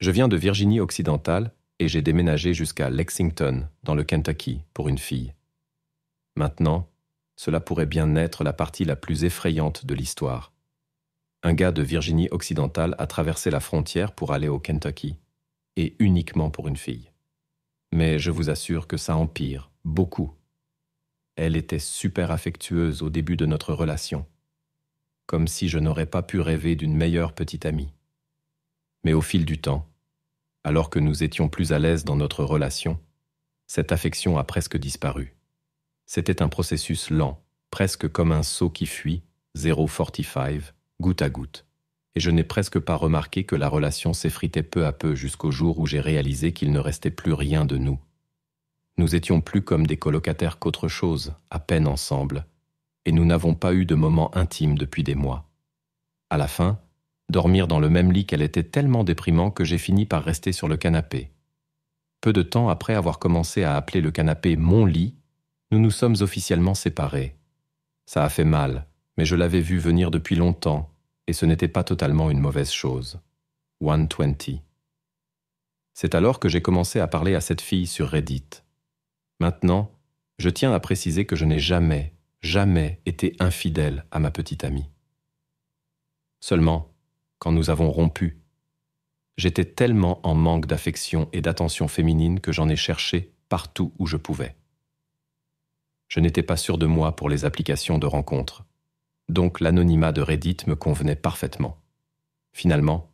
Je viens de Virginie-Occidentale et j'ai déménagé jusqu'à Lexington, dans le Kentucky, pour une fille. Maintenant, cela pourrait bien être la partie la plus effrayante de l'histoire. Un gars de Virginie-Occidentale a traversé la frontière pour aller au Kentucky, et uniquement pour une fille. Mais je vous assure que ça empire, beaucoup. Elle était super affectueuse au début de notre relation, comme si je n'aurais pas pu rêver d'une meilleure petite amie. Mais au fil du temps, alors que nous étions plus à l'aise dans notre relation, cette affection a presque disparu. C'était un processus lent, presque comme un seau qui fuit, 0,45, goutte à goutte. Et je n'ai presque pas remarqué que la relation s'effritait peu à peu jusqu'au jour où j'ai réalisé qu'il ne restait plus rien de nous. Nous étions plus comme des colocataires qu'autre chose, à peine ensemble, et nous n'avons pas eu de moments intimes depuis des mois. À la fin, dormir dans le même lit qu'elle était tellement déprimant que j'ai fini par rester sur le canapé. Peu de temps après avoir commencé à appeler le canapé « mon lit », nous nous sommes officiellement séparés. Ça a fait mal, mais je l'avais vu venir depuis longtemps, et ce n'était pas totalement une mauvaise chose. 120. C'est alors que j'ai commencé à parler à cette fille sur Reddit. Maintenant, je tiens à préciser que je n'ai jamais été infidèle à ma petite amie. Seulement, quand nous avons rompu, j'étais tellement en manque d'affection et d'attention féminine que j'en ai cherché partout où je pouvais. Je n'étais pas sûr de moi pour les applications de rencontres, donc l'anonymat de Reddit me convenait parfaitement. Finalement,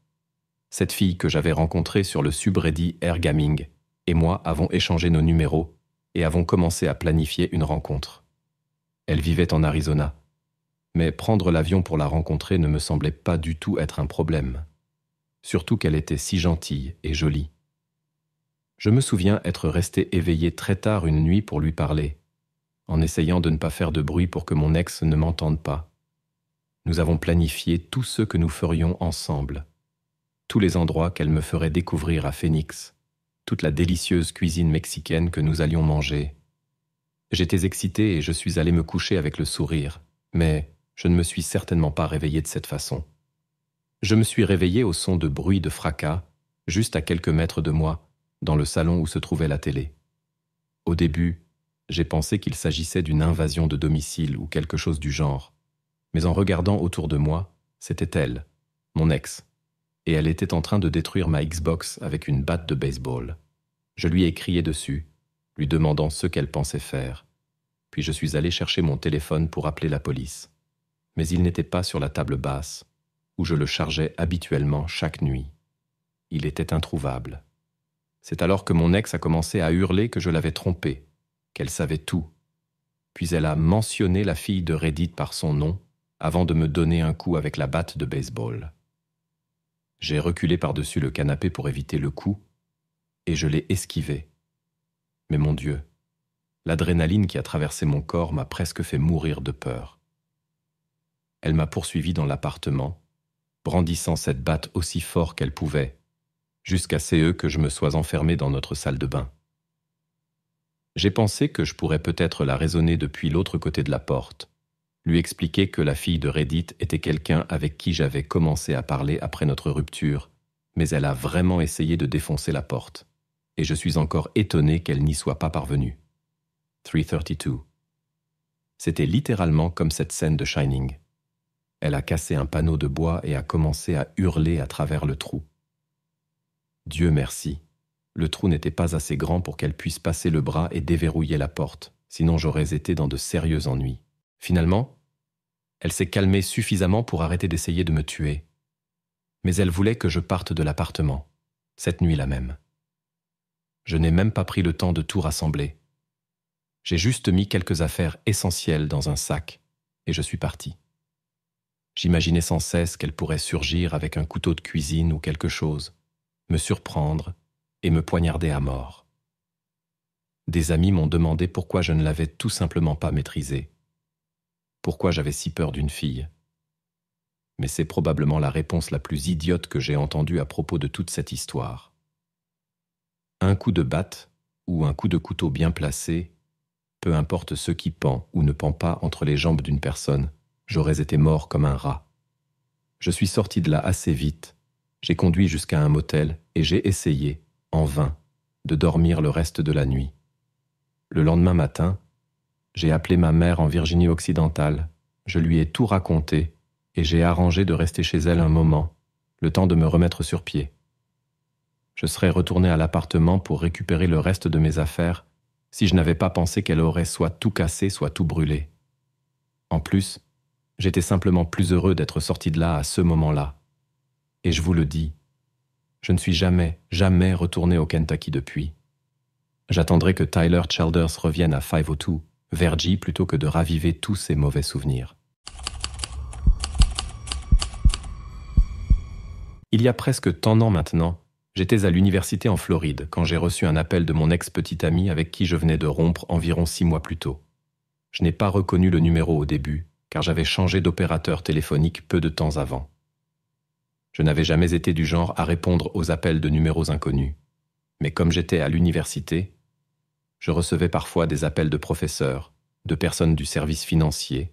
cette fille que j'avais rencontrée sur le subreddit Airgaming et moi avons échangé nos numéros et avons commencé à planifier une rencontre. Elle vivait en Arizona, mais prendre l'avion pour la rencontrer ne me semblait pas du tout être un problème. Surtout qu'elle était si gentille et jolie. Je me souviens être resté éveillé très tard une nuit pour lui parler, en essayant de ne pas faire de bruit pour que mon ex ne m'entende pas. Nous avons planifié tout ce que nous ferions ensemble, tous les endroits qu'elle me ferait découvrir à Phoenix, toute la délicieuse cuisine mexicaine que nous allions manger. J'étais excité et je suis allé me coucher avec le sourire, mais je ne me suis certainement pas réveillé de cette façon. Je me suis réveillé au son de bruits de fracas, juste à quelques mètres de moi, dans le salon où se trouvait la télé. Au début, j'ai pensé qu'il s'agissait d'une invasion de domicile ou quelque chose du genre, mais en regardant autour de moi, c'était elle, mon ex, et elle était en train de détruire ma Xbox avec une batte de baseball. Je lui ai crié dessus, lui demandant ce qu'elle pensait faire, puis je suis allé chercher mon téléphone pour appeler la police. Mais il n'était pas sur la table basse, où je le chargeais habituellement chaque nuit. Il était introuvable. C'est alors que mon ex a commencé à hurler que je l'avais trompée, qu'elle savait tout. Puis elle a mentionné la fille de Reddit par son nom, avant de me donner un coup avec la batte de baseball. J'ai reculé par-dessus le canapé pour éviter le coup, et je l'ai esquivé. Mais mon Dieu, l'adrénaline qui a traversé mon corps m'a presque fait mourir de peur. Elle m'a poursuivi dans l'appartement, brandissant cette batte aussi fort qu'elle pouvait, jusqu'à ce que je me sois enfermé dans notre salle de bain. J'ai pensé que je pourrais peut-être la raisonner depuis l'autre côté de la porte, lui expliquer que la fille de Reddit était quelqu'un avec qui j'avais commencé à parler après notre rupture, mais elle a vraiment essayé de défoncer la porte, et je suis encore étonné qu'elle n'y soit pas parvenue. 332. C'était littéralement comme cette scène de Shining. Elle a cassé un panneau de bois et a commencé à hurler à travers le trou. Dieu merci, le trou n'était pas assez grand pour qu'elle puisse passer le bras et déverrouiller la porte, sinon j'aurais été dans de sérieux ennuis. Finalement, elle s'est calmée suffisamment pour arrêter d'essayer de me tuer. Mais elle voulait que je parte de l'appartement, cette nuit-là même. Je n'ai même pas pris le temps de tout rassembler. J'ai juste mis quelques affaires essentielles dans un sac et je suis parti. J'imaginais sans cesse qu'elle pourrait surgir avec un couteau de cuisine ou quelque chose, me surprendre et me poignarder à mort. Des amis m'ont demandé pourquoi je ne l'avais tout simplement pas maîtrisée. Pourquoi j'avais si peur d'une fille. Mais c'est probablement la réponse la plus idiote que j'ai entendue à propos de toute cette histoire. Un coup de batte ou un coup de couteau bien placé, peu importe ce qui pend ou ne pend pas entre les jambes d'une personne, j'aurais été mort comme un rat. Je suis sorti de là assez vite, j'ai conduit jusqu'à un motel et j'ai essayé, en vain, de dormir le reste de la nuit. Le lendemain matin, j'ai appelé ma mère en Virginie-Occidentale, je lui ai tout raconté et j'ai arrangé de rester chez elle un moment, le temps de me remettre sur pied. Je serais retourné à l'appartement pour récupérer le reste de mes affaires si je n'avais pas pensé qu'elle aurait soit tout cassé, soit tout brûlé. En plus, j'étais simplement plus heureux d'être sorti de là à ce moment-là. Et je vous le dis, je ne suis jamais retourné au Kentucky depuis. J'attendrai que Tyler Childers revienne à 502, Vergy, plutôt que de raviver tous ces mauvais souvenirs. Il y a presque tant d'ans maintenant, j'étais à l'université en Floride quand j'ai reçu un appel de mon ex-petite amie avec qui je venais de rompre environ 6 mois plus tôt. Je n'ai pas reconnu le numéro au début, car j'avais changé d'opérateur téléphonique peu de temps avant. Je n'avais jamais été du genre à répondre aux appels de numéros inconnus, mais comme j'étais à l'université, je recevais parfois des appels de professeurs, de personnes du service financier,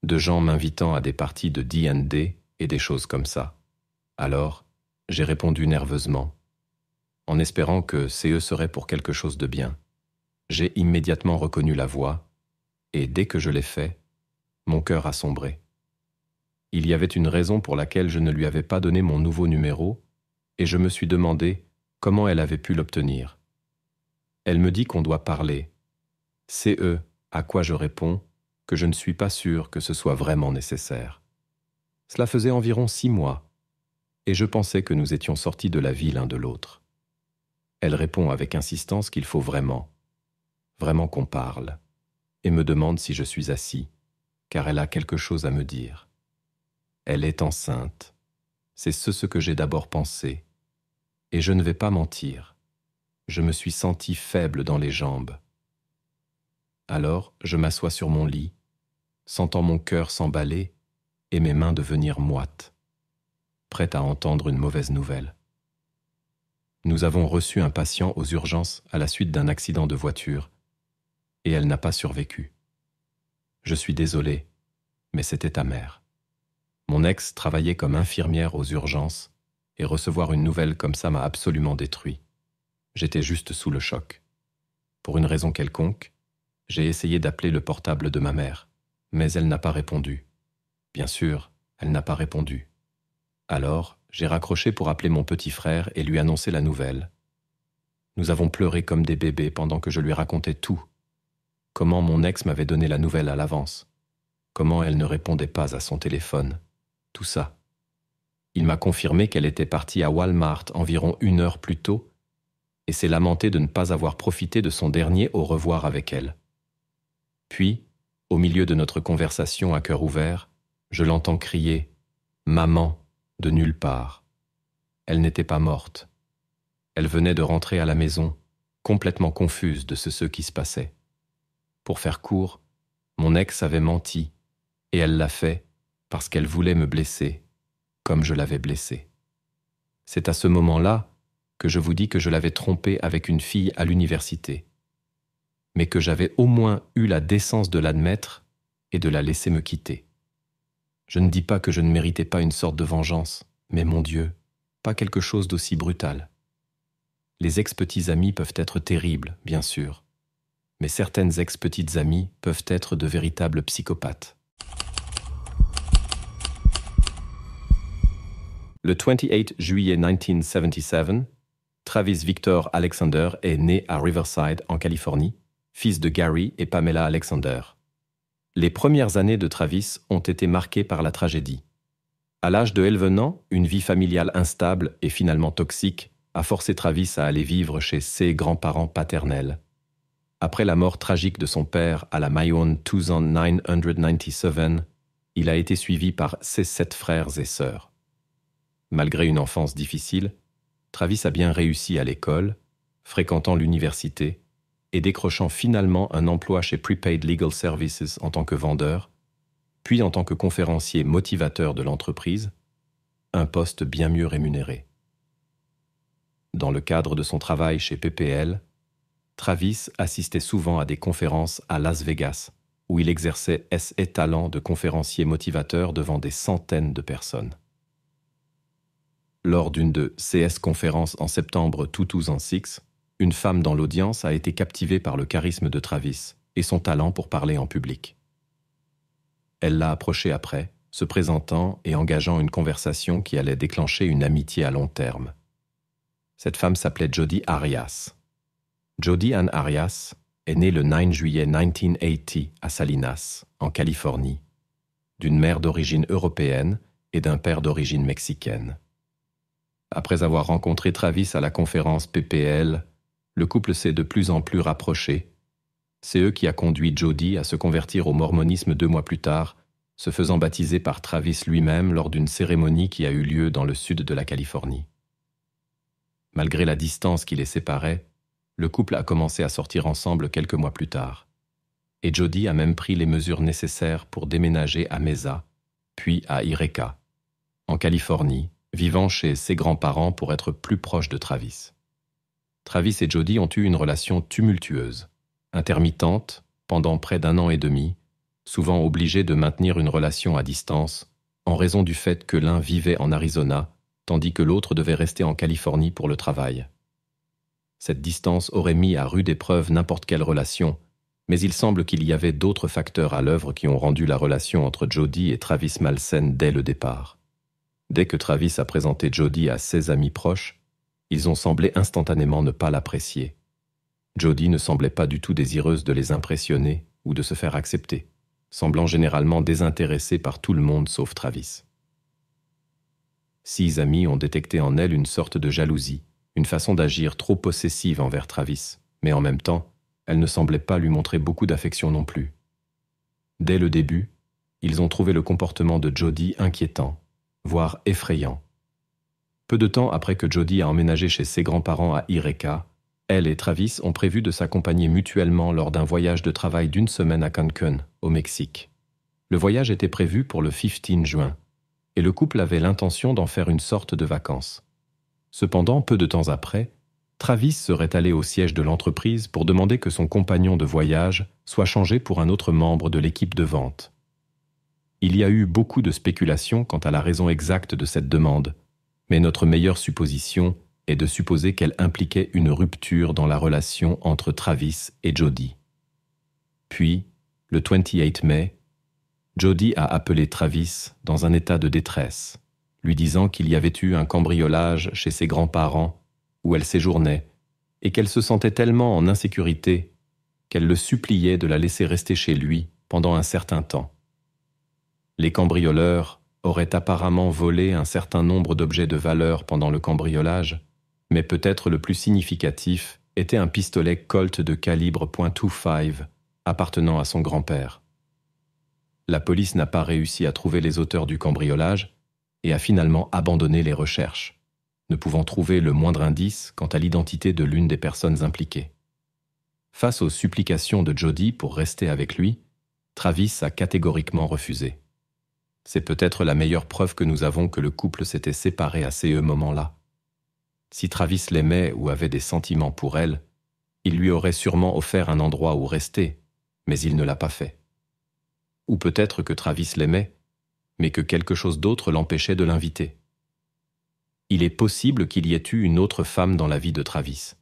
de gens m'invitant à des parties de D&D et des choses comme ça. Alors, j'ai répondu nerveusement, en espérant que CE serait pour quelque chose de bien. J'ai immédiatement reconnu la voix, et dès que je l'ai fait, mon cœur a sombré. Il y avait une raison pour laquelle je ne lui avais pas donné mon nouveau numéro, et je me suis demandé comment elle avait pu l'obtenir. Elle me dit qu'on doit parler. CE, à quoi je réponds que je ne suis pas sûr que ce soit vraiment nécessaire. Cela faisait environ 6 mois, et je pensais que nous étions sortis de la vie l'un de l'autre. Elle répond avec insistance qu'il faut vraiment qu'on parle, et me demande si je suis assis, car elle a quelque chose à me dire. Elle est enceinte, c'est ce que j'ai d'abord pensé, et je ne vais pas mentir, je me suis senti faible dans les jambes. Alors je m'assois sur mon lit, sentant mon cœur s'emballer et mes mains devenir moites, prête à entendre une mauvaise nouvelle. Nous avons reçu un patient aux urgences à la suite d'un accident de voiture, et elle n'a pas survécu. Je suis désolé, mais c'était amer. Mon ex travaillait comme infirmière aux urgences, et recevoir une nouvelle comme ça m'a absolument détruit. J'étais juste sous le choc. Pour une raison quelconque, j'ai essayé d'appeler le portable de ma mère, mais elle n'a pas répondu. Bien sûr, elle n'a pas répondu. Alors, j'ai raccroché pour appeler mon petit frère et lui annoncer la nouvelle. Nous avons pleuré comme des bébés pendant que je lui racontais tout. Comment mon ex m'avait donné la nouvelle à l'avance. Comment elle ne répondait pas à son téléphone. Tout ça. Il m'a confirmé qu'elle était partie à Walmart environ 1 heure plus tôt et s'est lamenté de ne pas avoir profité de son dernier au revoir avec elle. Puis, au milieu de notre conversation à cœur ouvert, je l'entends crier « Maman !» de nulle part. Elle n'était pas morte. Elle venait de rentrer à la maison, complètement confuse de ce qui se passait. Pour faire court, mon ex avait menti, et elle l'a fait parce qu'elle voulait me blesser, comme je l'avais blessée. C'est à ce moment-là que je vous dis que je l'avais trompée avec une fille à l'université, mais que j'avais au moins eu la décence de l'admettre et de la laisser me quitter. Je ne dis pas que je ne méritais pas une sorte de vengeance, mais mon Dieu, pas quelque chose d'aussi brutal. Les ex-petits amis peuvent être terribles, bien sûr, mais certaines ex-petites amies peuvent être de véritables psychopathes. Le 28 juillet 1977, Travis Victor Alexander est né à Riverside, en Californie, fils de Gary et Pamela Alexander. Les premières années de Travis ont été marquées par la tragédie. À l'âge de 11 ans, une vie familiale instable et finalement toxique a forcé Travis à aller vivre chez ses grands-parents paternels. Après la mort tragique de son père à la Mayone 2997, il a été suivi par ses 7 frères et sœurs. Malgré une enfance difficile, Travis a bien réussi à l'école, fréquentant l'université et décrochant finalement un emploi chez Prepaid Legal Services en tant que vendeur, puis en tant que conférencier motivateur de l'entreprise, un poste bien mieux rémunéré. Dans le cadre de son travail chez PPL, Travis assistait souvent à des conférences à Las Vegas, où il exerçait ses talents de conférencier motivateur devant des centaines de personnes. lors d'une de CS conférences en septembre 2006, une femme dans l'audience a été captivée par le charisme de Travis et son talent pour parler en public. Elle l'a approché après, se présentant et engageant une conversation qui allait déclencher une amitié à long terme. Cette femme s'appelait Jodi Arias. Jodi Ann Arias est née le 9 juillet 1980 à Salinas, en Californie, d'une mère d'origine européenne et d'un père d'origine mexicaine. Après avoir rencontré Travis à la conférence PPL, le couple s'est de plus en plus rapproché. C'est eux qui a conduit Jodi à se convertir au mormonisme 2 mois plus tard, se faisant baptiser par Travis lui-même lors d'une cérémonie qui a eu lieu dans le sud de la Californie. Malgré la distance qui les séparait, le couple a commencé à sortir ensemble quelques mois plus tard. Et Jodi a même pris les mesures nécessaires pour déménager à Mesa, puis à Yreka, en Californie, vivant chez ses grands-parents pour être plus proche de Travis. Travis et Jodi ont eu une relation tumultueuse, intermittente, pendant près d'1 an et demi, souvent obligés de maintenir une relation à distance, en raison du fait que l'un vivait en Arizona, tandis que l'autre devait rester en Californie pour le travail. Cette distance aurait mis à rude épreuve n'importe quelle relation, mais il semble qu'il y avait d'autres facteurs à l'œuvre qui ont rendu la relation entre Jodi et Travis malsaine dès le départ. Dès que Travis a présenté Jodi à ses amis proches, ils ont semblé instantanément ne pas l'apprécier. Jodi ne semblait pas du tout désireuse de les impressionner ou de se faire accepter, semblant généralement désintéressée par tout le monde sauf Travis. 6 amis ont détecté en elle une sorte de jalousie, une façon d'agir trop possessive envers Travis, mais en même temps, elle ne semblait pas lui montrer beaucoup d'affection non plus. Dès le début, ils ont trouvé le comportement de Jodi inquiétant, voire effrayant. Peu de temps après que Jodi a emménagé chez ses grands-parents à Yreka, elle et Travis ont prévu de s'accompagner mutuellement lors d'un voyage de travail d'1 semaine à Cancún, au Mexique. Le voyage était prévu pour le 15 juin, et le couple avait l'intention d'en faire une sorte de vacances. Cependant, peu de temps après, Travis serait allé au siège de l'entreprise pour demander que son compagnon de voyage soit changé pour un autre membre de l'équipe de vente. Il y a eu beaucoup de spéculations quant à la raison exacte de cette demande, mais notre meilleure supposition est de supposer qu'elle impliquait une rupture dans la relation entre Travis et Jodi. Puis, le 28 mai, Jodi a appelé Travis dans un état de détresse, lui disant qu'il y avait eu un cambriolage chez ses grands-parents où elle séjournait et qu'elle se sentait tellement en insécurité qu'elle le suppliait de la laisser rester chez lui pendant un certain temps. Les cambrioleurs auraient apparemment volé un certain nombre d'objets de valeur pendant le cambriolage, mais peut-être le plus significatif était un pistolet Colt de calibre .25 appartenant à son grand-père. La police n'a pas réussi à trouver les auteurs du cambriolage et a finalement abandonné les recherches, ne pouvant trouver le moindre indice quant à l'identité de l'une des personnes impliquées. Face aux supplications de Jodi pour rester avec lui, Travis a catégoriquement refusé. C'est peut-être la meilleure preuve que nous avons que le couple s'était séparé à ces moments-là. Si Travis l'aimait ou avait des sentiments pour elle, il lui aurait sûrement offert un endroit où rester, mais il ne l'a pas fait. Ou peut-être que Travis l'aimait, mais que quelque chose d'autre l'empêchait de l'inviter. Il est possible qu'il y ait eu une autre femme dans la vie de Travis.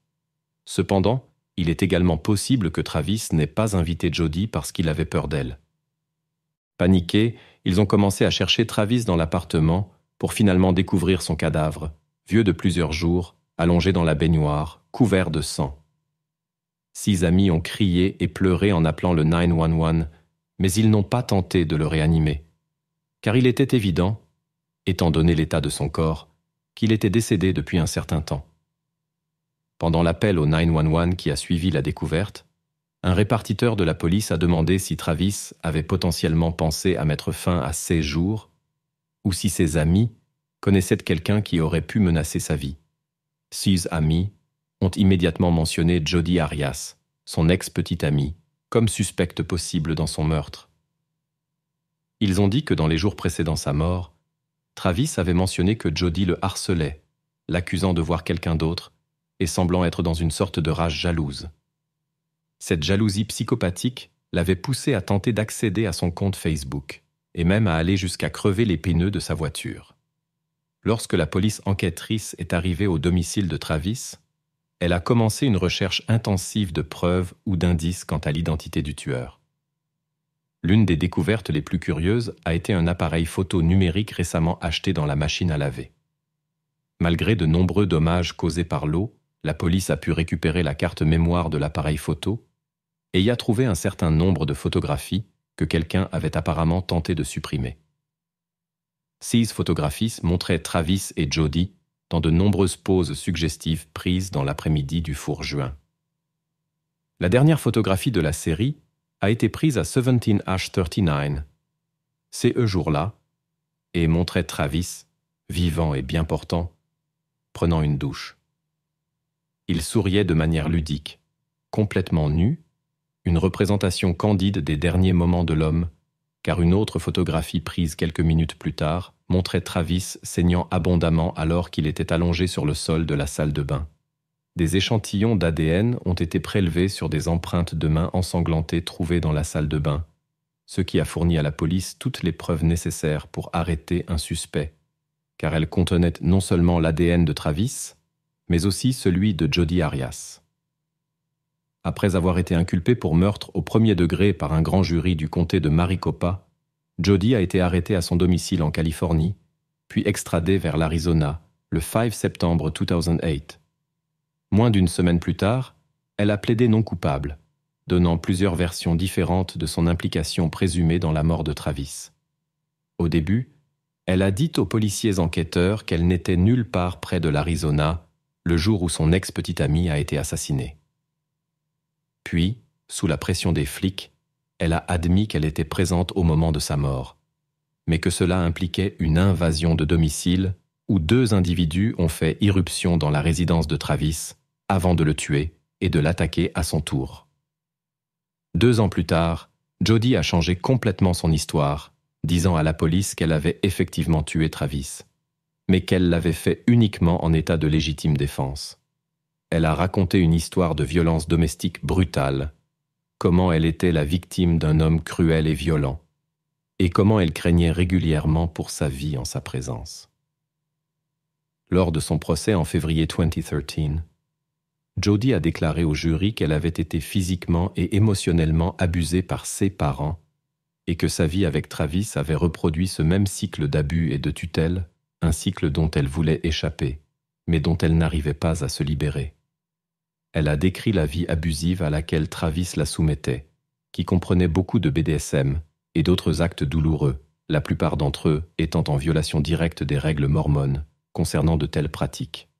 Cependant, il est également possible que Travis n'ait pas invité Jodi parce qu'il avait peur d'elle. Paniqués, ils ont commencé à chercher Travis dans l'appartement pour finalement découvrir son cadavre, vieux de plusieurs jours, allongé dans la baignoire, couvert de sang. 6 amis ont crié et pleuré en appelant le 911, mais ils n'ont pas tenté de le réanimer, car il était évident, étant donné l'état de son corps, qu'il était décédé depuis un certain temps. Pendant l'appel au 911 qui a suivi la découverte, un répartiteur de la police a demandé si Travis avait potentiellement pensé à mettre fin à ses jours ou si ses amis connaissaient quelqu'un qui aurait pu menacer sa vie. 6 amis ont immédiatement mentionné Jodi Arias, son ex-petite amie, comme suspecte possible dans son meurtre. Ils ont dit que dans les jours précédant sa mort, Travis avait mentionné que Jodi le harcelait, l'accusant de voir quelqu'un d'autre et semblant être dans une sorte de rage jalouse. Cette jalousie psychopathique l'avait poussé à tenter d'accéder à son compte Facebook et même à aller jusqu'à crever les pneus de sa voiture. lorsque la police enquêtrice est arrivée au domicile de Travis, elle a commencé une recherche intensive de preuves ou d'indices quant à l'identité du tueur. L'une des découvertes les plus curieuses a été un appareil photo numérique récemment acheté dans la machine à laver. Malgré de nombreux dommages causés par l'eau, la police a pu récupérer la carte mémoire de l'appareil photo et y a trouvé un certain nombre de photographies que quelqu'un avait apparemment tenté de supprimer. Ces photographies montraient Travis et Jody dans de nombreuses poses suggestives prises dans l'après-midi du four juin. La dernière photographie de la série a été prise à 17-39, ce jour-là, et montrait Travis, vivant et bien portant, prenant une douche. Il souriait de manière ludique, complètement nu, une représentation candide des derniers moments de l'homme, car une autre photographie prise quelques minutes plus tard montrait Travis saignant abondamment alors qu'il était allongé sur le sol de la salle de bain. Des échantillons d'ADN ont été prélevés sur des empreintes de mains ensanglantées trouvées dans la salle de bain, ce qui a fourni à la police toutes les preuves nécessaires pour arrêter un suspect, car elles contenaient non seulement l'ADN de Travis, mais aussi celui de Jody Arias. Après avoir été inculpé pour meurtre au premier degré par un grand jury du comté de Maricopa, Jody a été arrêté à son domicile en Californie, puis extradé vers l'Arizona le 5 septembre 2008. Moins d'une semaine plus tard, elle a plaidé non coupable, donnant plusieurs versions différentes de son implication présumée dans la mort de Travis. Au début, elle a dit aux policiers enquêteurs qu'elle n'était nulle part près de l'Arizona le jour où son ex-petite amie a été assassinée. Puis, sous la pression des flics, elle a admis qu'elle était présente au moment de sa mort, mais que cela impliquait une invasion de domicile où 2 individus ont fait irruption dans la résidence de Travis avant de le tuer et de l'attaquer à son tour. 2 ans plus tard, Jody a changé complètement son histoire, disant à la police qu'elle avait effectivement tué Travis, mais qu'elle l'avait fait uniquement en état de légitime défense. Elle a raconté une histoire de violence domestique brutale, comment elle était la victime d'un homme cruel et violent, et comment elle craignait régulièrement pour sa vie en sa présence. Lors de son procès en février 2013, Jody a déclaré au jury qu'elle avait été physiquement et émotionnellement abusée par ses parents et que sa vie avec Travis avait reproduit ce même cycle d'abus et de tutelle, un cycle dont elle voulait échapper, mais dont elle n'arrivait pas à se libérer. Elle a décrit la vie abusive à laquelle Travis la soumettait, qui comprenait beaucoup de BDSM et d'autres actes douloureux, la plupart d'entre eux étant en violation directe des règles mormones concernant de telles pratiques.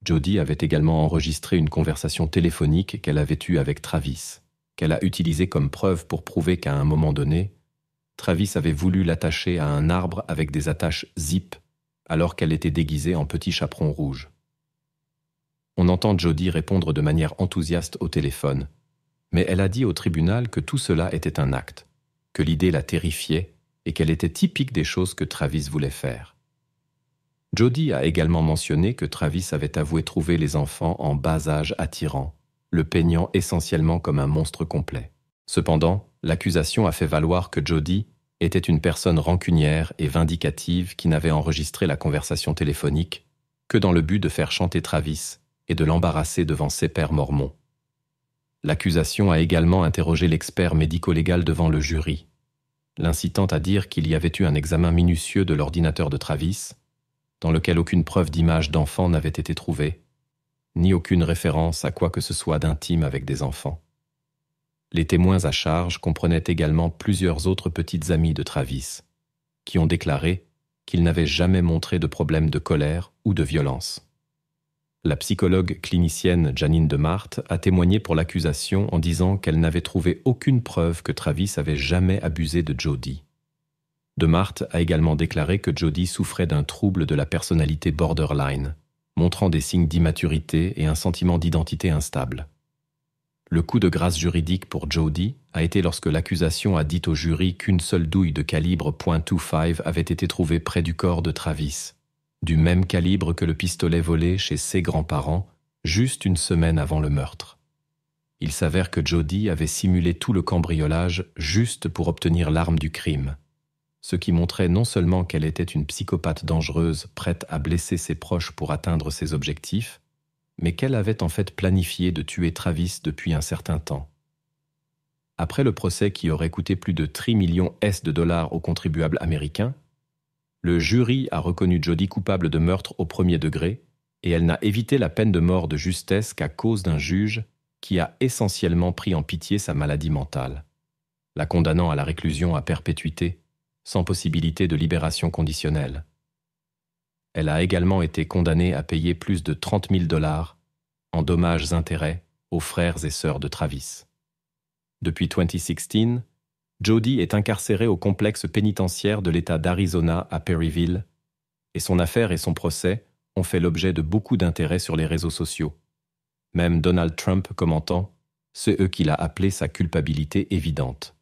Jody avait également enregistré une conversation téléphonique qu'elle avait eue avec Travis, qu'elle a utilisée comme preuve pour prouver qu'à un moment donné, Travis avait voulu l'attacher à un arbre avec des attaches zip alors qu'elle était déguisée en petit chaperon rouge. On entend Jody répondre de manière enthousiaste au téléphone, mais elle a dit au tribunal que tout cela était un acte, que l'idée la terrifiait et qu'elle était typique des choses que Travis voulait faire. Jody a également mentionné que Travis avait avoué trouver les enfants en bas âge attirants, le peignant essentiellement comme un monstre complet. Cependant, l'accusation a fait valoir que Jody était une personne rancunière et vindicative qui n'avait enregistré la conversation téléphonique que dans le but de faire chanter Travis et de l'embarrasser devant ses pairs mormons. L'accusation a également interrogé l'expert médico-légal devant le jury, l'incitant à dire qu'il y avait eu un examen minutieux de l'ordinateur de Travis, dans lequel aucune preuve d'image d'enfant n'avait été trouvée, ni aucune référence à quoi que ce soit d'intime avec des enfants. Les témoins à charge comprenaient également plusieurs autres petites amies de Travis, qui ont déclaré qu'il n'avait jamais montré de problème de colère ou de violence. La psychologue clinicienne Janine DeMarte a témoigné pour l'accusation en disant qu'elle n'avait trouvé aucune preuve que Travis avait jamais abusé de Jody. DeMarte a également déclaré que Jody souffrait d'un trouble de la personnalité borderline, montrant des signes d'immaturité et un sentiment d'identité instable. Le coup de grâce juridique pour Jody a été lorsque l'accusation a dit au jury qu'une seule douille de calibre .25 avait été trouvée près du corps de Travis, du même calibre que le pistolet volé chez ses grands-parents juste une semaine avant le meurtre. Il s'avère que Jody avait simulé tout le cambriolage juste pour obtenir l'arme du crime. ce qui montrait non seulement qu'elle était une psychopathe dangereuse prête à blesser ses proches pour atteindre ses objectifs, mais qu'elle avait en fait planifié de tuer Travis depuis un certain temps. Après le procès qui aurait coûté plus de 3 millions de dollars aux contribuables américains, le jury a reconnu Jodi coupable de meurtre au premier degré et elle n'a évité la peine de mort de justesse qu'à cause d'un juge qui a essentiellement pris en pitié sa maladie mentale, la condamnant à la réclusion à perpétuité, sans possibilité de libération conditionnelle. Elle a également été condamnée à payer plus de 30 000 dollars en dommages-intérêts aux frères et sœurs de Travis. Depuis 2016, Jodi est incarcérée au complexe pénitentiaire de l'État d'Arizona à Perryville, et son affaire et son procès ont fait l'objet de beaucoup d'intérêt sur les réseaux sociaux. Même Donald Trump commentant « c'est eux qu'il a appelé sa culpabilité évidente ».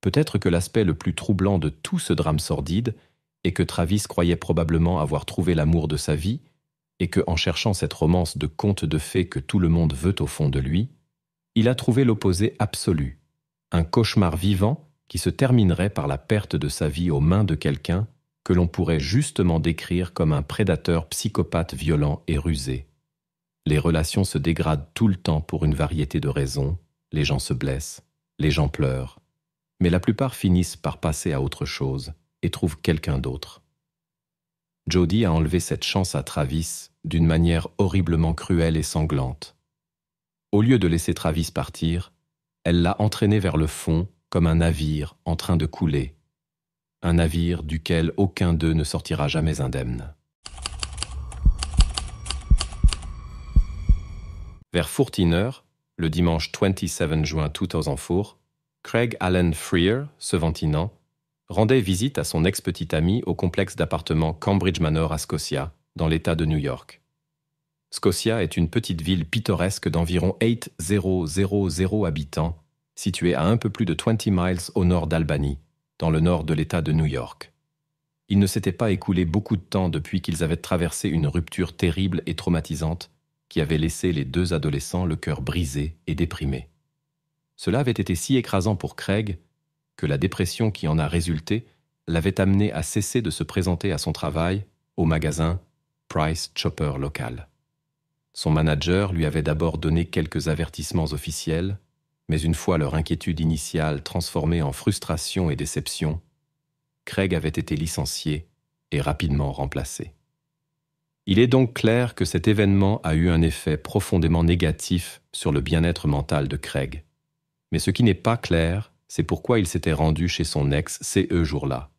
Peut-être que l'aspect le plus troublant de tout ce drame sordide est que Travis croyait probablement avoir trouvé l'amour de sa vie et que, en cherchant cette romance de conte de fées que tout le monde veut au fond de lui, il a trouvé l'opposé absolu, un cauchemar vivant qui se terminerait par la perte de sa vie aux mains de quelqu'un que l'on pourrait justement décrire comme un prédateur psychopathe violent et rusé. Les relations se dégradent tout le temps pour une variété de raisons, les gens se blessent, les gens pleurent, mais la plupart finissent par passer à autre chose et trouvent quelqu'un d'autre. Jodi a enlevé cette chance à Travis d'une manière horriblement cruelle et sanglante. Au lieu de laisser Travis partir, elle l'a entraîné vers le fond comme un navire en train de couler, un navire duquel aucun d'eux ne sortira jamais indemne. Vers 14h, le dimanche 27 juin 2004, Craig Allen Freer, se vantinant, rendait visite à son ex-petite amie au complexe d'appartements Cambridge Manor à Scotia, dans l'État de New York. Scotia est une petite ville pittoresque d'environ 8,000 habitants, située à un peu plus de 20 miles au nord d'Albany, dans le nord de l'État de New York. Il ne s'était pas écoulé beaucoup de temps depuis qu'ils avaient traversé une rupture terrible et traumatisante qui avait laissé les deux adolescents le cœur brisé et déprimé. Cela avait été si écrasant pour Craig que la dépression qui en a résulté l'avait amené à cesser de se présenter à son travail au magasin Price Chopper local. Son manager lui avait d'abord donné quelques avertissements officiels, mais une fois leur inquiétude initiale transformée en frustration et déception, Craig avait été licencié et rapidement remplacé. Il est donc clair que cet événement a eu un effet profondément négatif sur le bien-être mental de Craig. Mais ce qui n'est pas clair, c'est pourquoi il s'était rendu chez son ex ces jours-là.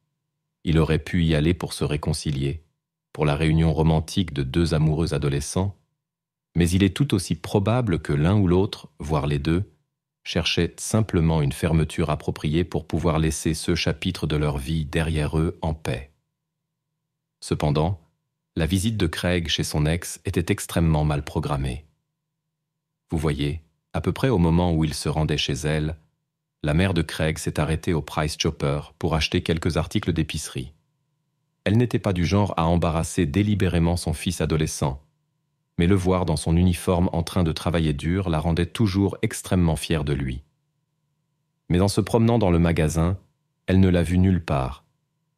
Il aurait pu y aller pour se réconcilier, pour la réunion romantique de deux amoureux adolescents, mais il est tout aussi probable que l'un ou l'autre, voire les deux, cherchaient simplement une fermeture appropriée pour pouvoir laisser ce chapitre de leur vie derrière eux en paix. Cependant, la visite de Craig chez son ex était extrêmement mal programmée. Vous voyez, à peu près au moment où il se rendait chez elle, la mère de Craig s'est arrêtée au Price Chopper pour acheter quelques articles d'épicerie. Elle n'était pas du genre à embarrasser délibérément son fils adolescent, mais le voir dans son uniforme en train de travailler dur la rendait toujours extrêmement fière de lui. Mais en se promenant dans le magasin, elle ne l'a vu nulle part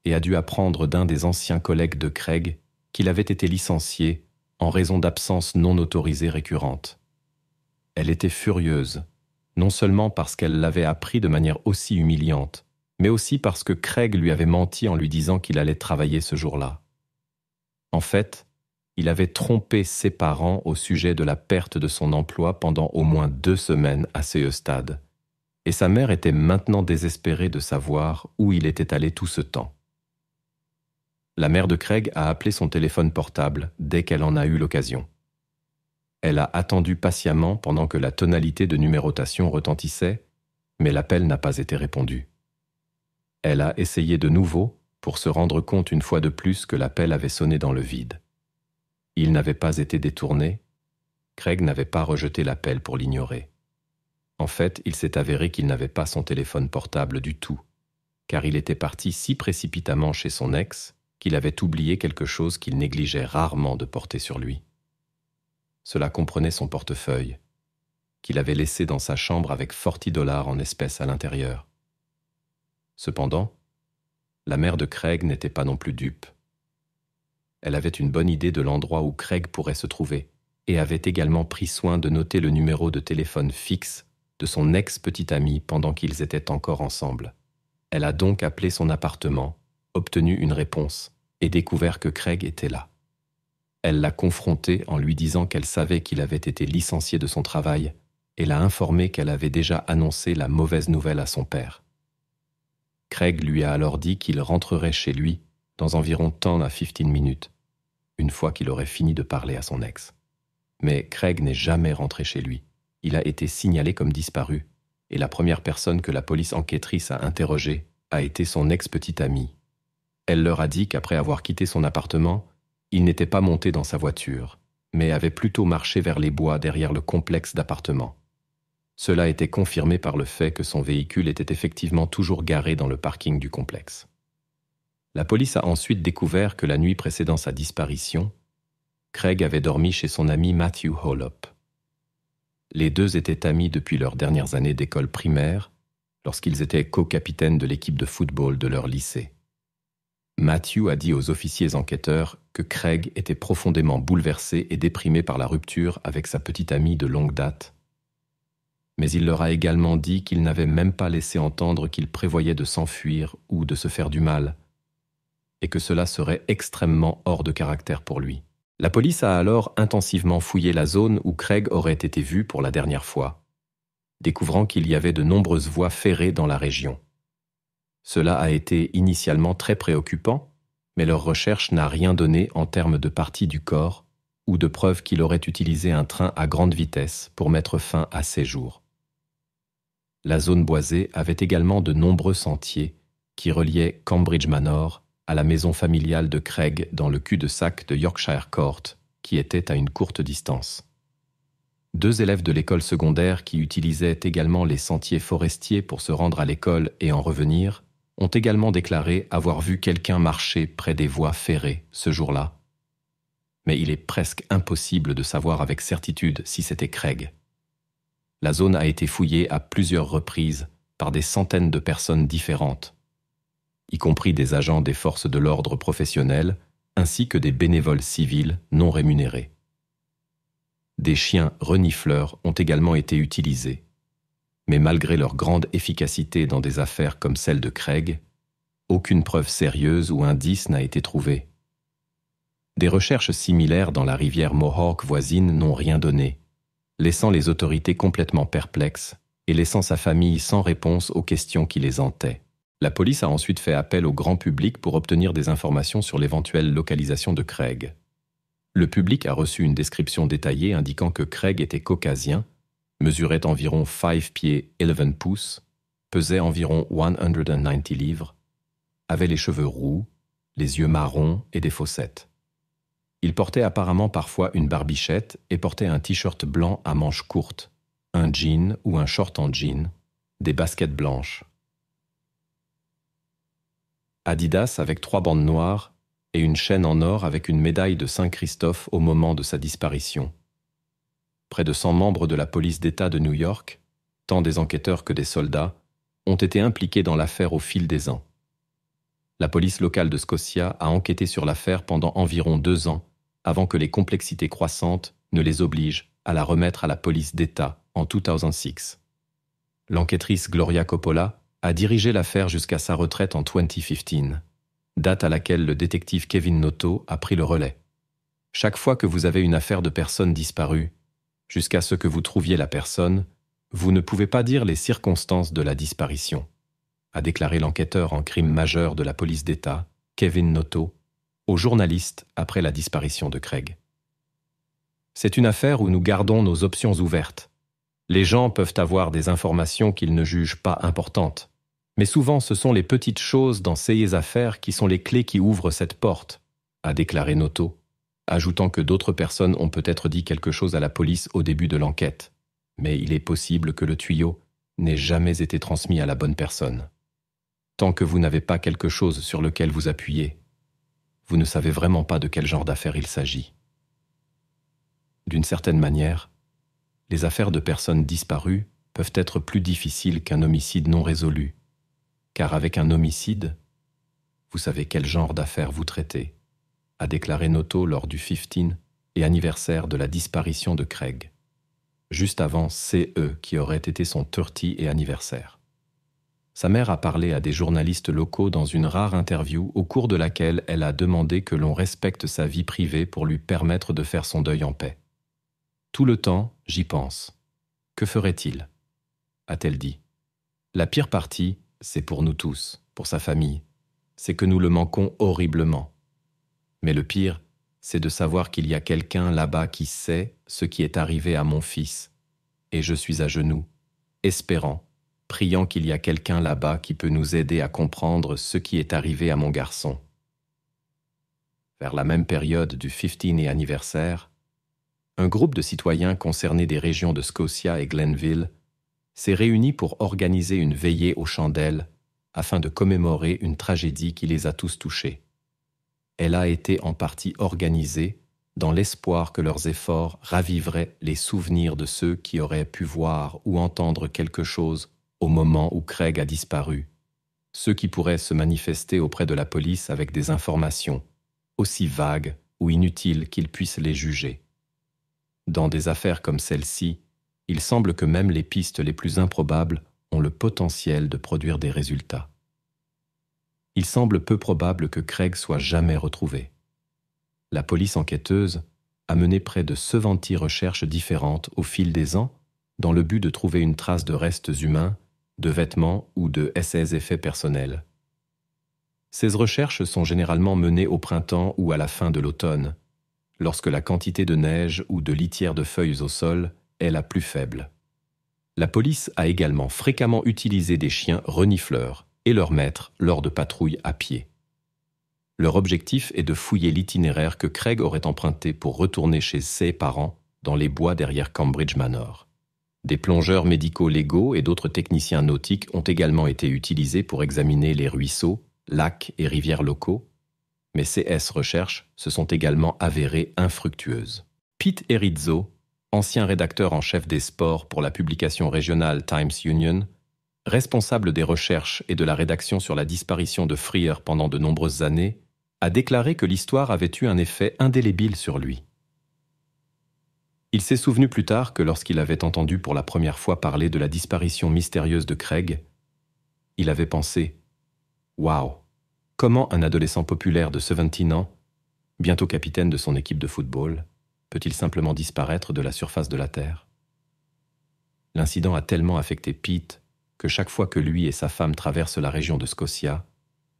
et a dû apprendre d'un des anciens collègues de Craig qu'il avait été licencié en raison d'absences non autorisées récurrentes. Elle était furieuse, non seulement parce qu'elle l'avait appris de manière aussi humiliante, mais aussi parce que Craig lui avait menti en lui disant qu'il allait travailler ce jour-là. En fait, il avait trompé ses parents au sujet de la perte de son emploi pendant au moins 2 semaines à ce stade, et sa mère était maintenant désespérée de savoir où il était allé tout ce temps. La mère de Craig a appelé son téléphone portable dès qu'elle en a eu l'occasion. Elle a attendu patiemment pendant que la tonalité de numérotation retentissait, mais l'appel n'a pas été répondu. Elle a essayé de nouveau pour se rendre compte une fois de plus que l'appel avait sonné dans le vide. Il n'avait pas été détourné, Craig n'avait pas rejeté l'appel pour l'ignorer. En fait, il s'est avéré qu'il n'avait pas son téléphone portable du tout, car il était parti si précipitamment chez son ex qu'il avait oublié quelque chose qu'il négligeait rarement de porter sur lui. Cela comprenait son portefeuille, qu'il avait laissé dans sa chambre avec $40 en espèces à l'intérieur. Cependant, la mère de Craig n'était pas non plus dupe. Elle avait une bonne idée de l'endroit où Craig pourrait se trouver et avait également pris soin de noter le numéro de téléphone fixe de son ex-petite amie pendant qu'ils étaient encore ensemble. Elle a donc appelé son appartement, obtenu une réponse et découvert que Craig était là. Elle l'a confronté en lui disant qu'elle savait qu'il avait été licencié de son travail et l'a informé qu'elle avait déjà annoncé la mauvaise nouvelle à son père. Craig lui a alors dit qu'il rentrerait chez lui dans environ 10 à 15 minutes, une fois qu'il aurait fini de parler à son ex. Mais Craig n'est jamais rentré chez lui. Il a été signalé comme disparu, et la première personne que la police enquêtrice a interrogée a été son ex-petite amie. Elle leur a dit qu'après avoir quitté son appartement, il n'était pas monté dans sa voiture, mais avait plutôt marché vers les bois derrière le complexe d'appartements. Cela était confirmé par le fait que son véhicule était effectivement toujours garé dans le parking du complexe. La police a ensuite découvert que la nuit précédant sa disparition, Craig avait dormi chez son ami Matthew Hollop. Les deux étaient amis depuis leurs dernières années d'école primaire, lorsqu'ils étaient co-capitaines de l'équipe de football de leur lycée. Matthew a dit aux officiers enquêteurs que Craig était profondément bouleversé et déprimé par la rupture avec sa petite amie de longue date, mais il leur a également dit qu'il n'avait même pas laissé entendre qu'il prévoyait de s'enfuir ou de se faire du mal, et que cela serait extrêmement hors de caractère pour lui. La police a alors intensivement fouillé la zone où Craig aurait été vu pour la dernière fois, découvrant qu'il y avait de nombreuses voies ferrées dans la région. Cela a été initialement très préoccupant, mais leur recherche n'a rien donné en termes de parties du corps ou de preuves qu'il aurait utilisé un train à grande vitesse pour mettre fin à ses jours. La zone boisée avait également de nombreux sentiers qui reliaient Cambridge Manor à la maison familiale de Craig dans le cul-de-sac de Yorkshire Court, qui était à une courte distance. 2 élèves de l'école secondaire qui utilisaient également les sentiers forestiers pour se rendre à l'école et en revenir ont également déclaré avoir vu quelqu'un marcher près des voies ferrées ce jour-là. Mais il est presque impossible de savoir avec certitude si c'était Craig. La zone a été fouillée à plusieurs reprises par des centaines de personnes différentes, y compris des agents des forces de l'ordre professionnels, ainsi que des bénévoles civils non rémunérés. Des chiens renifleurs ont également été utilisés, mais malgré leur grande efficacité dans des affaires comme celle de Craig, aucune preuve sérieuse ou indice n'a été trouvée. Des recherches similaires dans la rivière Mohawk voisine n'ont rien donné, laissant les autorités complètement perplexes et laissant sa famille sans réponse aux questions qui les hantaient. La police a ensuite fait appel au grand public pour obtenir des informations sur l'éventuelle localisation de Craig. Le public a reçu une description détaillée indiquant que Craig était caucasien, mesurait environ 5 pieds 11 pouces, pesait environ 190 livres, avait les cheveux roux, les yeux marrons et des fossettes. Il portait apparemment parfois une barbichette et portait un t-shirt blanc à manches courtes, un jean ou un short en jean, des baskets blanches. Adidas avec 3 bandes noires et une chaîne en or avec une médaille de Saint-Christophe au moment de sa disparition. Près de 100 membres de la police d'État de New York, tant des enquêteurs que des soldats, ont été impliqués dans l'affaire au fil des ans. La police locale de Scotia a enquêté sur l'affaire pendant environ 2 ans avant que les complexités croissantes ne les obligent à la remettre à la police d'État en 2006. L'enquêtrice Gloria Coppola a dirigé l'affaire jusqu'à sa retraite en 2015, date à laquelle le détective Kevin Noto a pris le relais. Chaque fois que vous avez une affaire de personne disparue, jusqu'à ce que vous trouviez la personne, vous ne pouvez pas dire les circonstances de la disparition, a déclaré l'enquêteur en crime majeur de la police d'État, Kevin Noto, aux journalistes après la disparition de Craig. C'est une affaire où nous gardons nos options ouvertes. Les gens peuvent avoir des informations qu'ils ne jugent pas importantes, mais souvent ce sont les petites choses dans ces affaires qui sont les clés qui ouvrent cette porte, a déclaré Noto, ajoutant que d'autres personnes ont peut-être dit quelque chose à la police au début de l'enquête, mais il est possible que le tuyau n'ait jamais été transmis à la bonne personne. Tant que vous n'avez pas quelque chose sur lequel vous appuyez, vous ne savez vraiment pas de quel genre d'affaire il s'agit. D'une certaine manière, les affaires de personnes disparues peuvent être plus difficiles qu'un homicide non résolu, car avec un homicide, Vous savez quel genre d'affaires vous traitez, a déclaré Noto lors du 15 et anniversaire de la disparition de Craig, juste avant CE qui aurait été son 30 et anniversaire. Sa mère a parlé à des journalistes locaux dans une rare interview au cours de laquelle elle a demandé que l'on respecte sa vie privée pour lui permettre de faire son deuil en paix. « Tout le temps, j'y pense. Que ferait-il » a-t-elle dit. La pire partie, c'est pour nous tous, pour sa famille, c'est que nous le manquons horriblement. Mais le pire, c'est de savoir qu'il y a quelqu'un là-bas qui sait ce qui est arrivé à mon fils. Et je suis à genoux, espérant, priant qu'il y a quelqu'un là-bas qui peut nous aider à comprendre ce qui est arrivé à mon garçon. Vers la même période du 15 et anniversaire, un groupe de citoyens concernés des régions de Scotia et Glenville s'est réuni pour organiser une veillée aux chandelles afin de commémorer une tragédie qui les a tous touchés. Elle a été en partie organisée dans l'espoir que leurs efforts raviveraient les souvenirs de ceux qui auraient pu voir ou entendre quelque chose au moment où Craig a disparu, ceux qui pourraient se manifester auprès de la police avec des informations, aussi vagues ou inutiles qu'ils puissent les juger. Dans des affaires comme celle-ci, il semble que même les pistes les plus improbables ont le potentiel de produire des résultats. Il semble peu probable que Craig soit jamais retrouvé. La police enquêteuse a mené près de 70 recherches différentes au fil des ans dans le but de trouver une trace de restes humains, de vêtements ou de effets personnels. Ces recherches sont généralement menées au printemps ou à la fin de l'automne, lorsque la quantité de neige ou de litière de feuilles au sol est la plus faible. La police a également fréquemment utilisé des chiens renifleurs et leurs maîtres lors de patrouilles à pied. Leur objectif est de fouiller l'itinéraire que Craig aurait emprunté pour retourner chez ses parents dans les bois derrière Cambridge Manor. Des plongeurs médicaux légaux et d'autres techniciens nautiques ont également été utilisés pour examiner les ruisseaux, lacs et rivières locaux, mais ces recherches se sont également avérées infructueuses. Pete Erizzo, ancien rédacteur en chef des sports pour la publication régionale Times Union, responsable des recherches et de la rédaction sur la disparition de Freer pendant de nombreuses années, a déclaré que l'histoire avait eu un effet indélébile sur lui. Il s'est souvenu plus tard que lorsqu'il avait entendu pour la première fois parler de la disparition mystérieuse de Craig, il avait pensé « Waouh, comment un adolescent populaire de 17 ans, bientôt capitaine de son équipe de football, peut-il simplement disparaître de la surface de la Terre ?» L'incident a tellement affecté Pete que chaque fois que lui et sa femme traversent la région de Scotia,